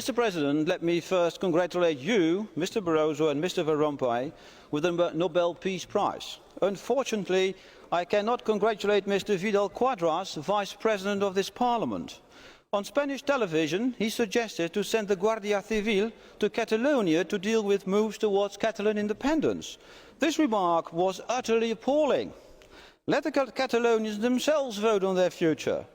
Mr. President, let me first congratulate you, Mr. Barroso and Mr. Van Rompuy, with the Nobel Peace Prize. Unfortunately, I cannot congratulate Mr. Vidal Quadras, Vice President of this Parliament. On Spanish television, he suggested to send the Guardia Civil to Catalonia to deal with moves towards Catalan independence. This remark was utterly appalling. Let the Catalonians themselves vote on their future.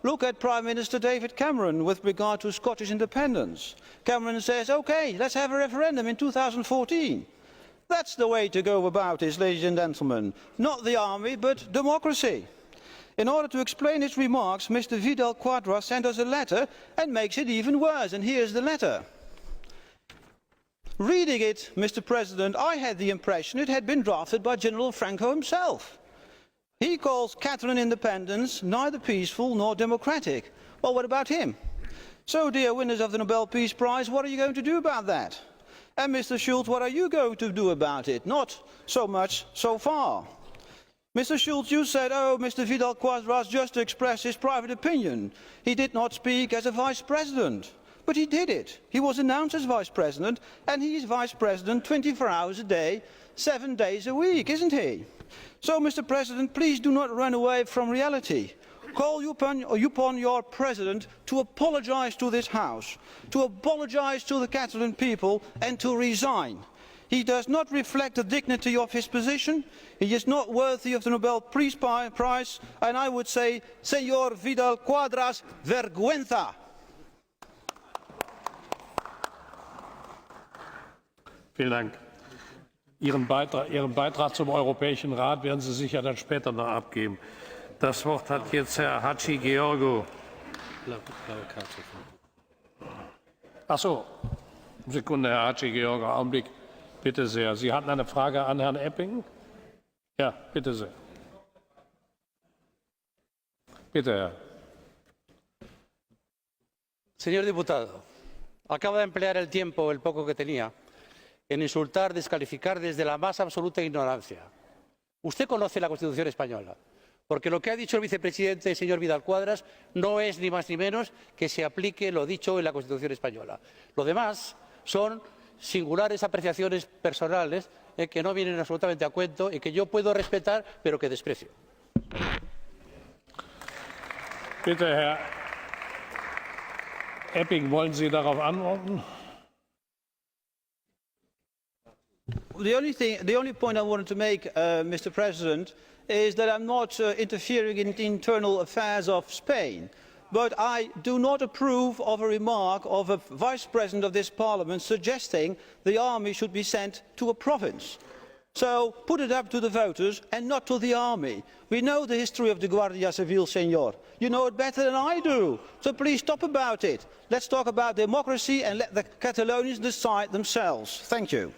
Look at Prime Minister David Cameron with regard to Scottish independence. Cameron says, OK, let's have a referendum in 2014. That's the way to go about this, ladies and gentlemen. Not the army, but democracy. In order to explain his remarks, Mr. Vidal Quadras sent us a letter and makes it even worse. And here's the letter. Reading it, Mr. President, I had the impression it had been drafted by General Franco himself. He calls Catalan independence neither peaceful nor democratic. Well, what about him? So, dear winners of the Nobel Peace Prize, what are you going to do about that? And Mr. Schulz, what are you going to do about it? Not so much so far. Mr. Schulz, you said, oh, Mr. Vidal Quadras just to express his private opinion. He did not speak as a vice president. But he did it. He was announced as vice president, and he is vice president 24 hours a day, 7 days a week, isn't he? So, Mr. President, please do not run away from reality. Call upon your president to apologise to this House, to apologise to the Catalan people, and to resign. He does not reflect the dignity of his position. He is not worthy of the Nobel Peace Prize, and I would say, Señor Vidal Quadras, vergüenza. Vielen Dank. Ihren Beitrag zum Europäischen Rat werden Sie sicher dann später noch abgeben. Das Wort hat jetzt Herr Hadji Georgiou. Ach so, Sekunde, Herr Hadji Georgiou, Augenblick. Bitte sehr. Sie hatten eine Frage an Herrn Eppink? Ja, bitte sehr. Bitte, Herr. Señor diputado, acaba de emplear el tiempo, el poco que tenía, en insultar, descalificar desde la más absoluta ignorancia. Usted conoce la Constitución española, porque lo que ha dicho el vicepresidente, señor Vidal Quadras, no es ni más ni menos que se aplique lo dicho en la Constitución española. Lo demás son singulares apreciaciones personales que no vienen absolutamente a cuento y que yo puedo respetar, pero que desprecio. Bitte, Herr Eppink, wollen Sie darauf antworten? The only point I wanted to make, Mr. President, is that I'm not interfering in the internal affairs of Spain. But I do not approve of a remark of a Vice President of this Parliament suggesting the army should be sent to a province. So put it up to the voters and not to the army. We know the history of the Guardia Civil, Senor. You know it better than I do. So please stop about it. Let's talk about democracy and let the Catalonians decide themselves. Thank you.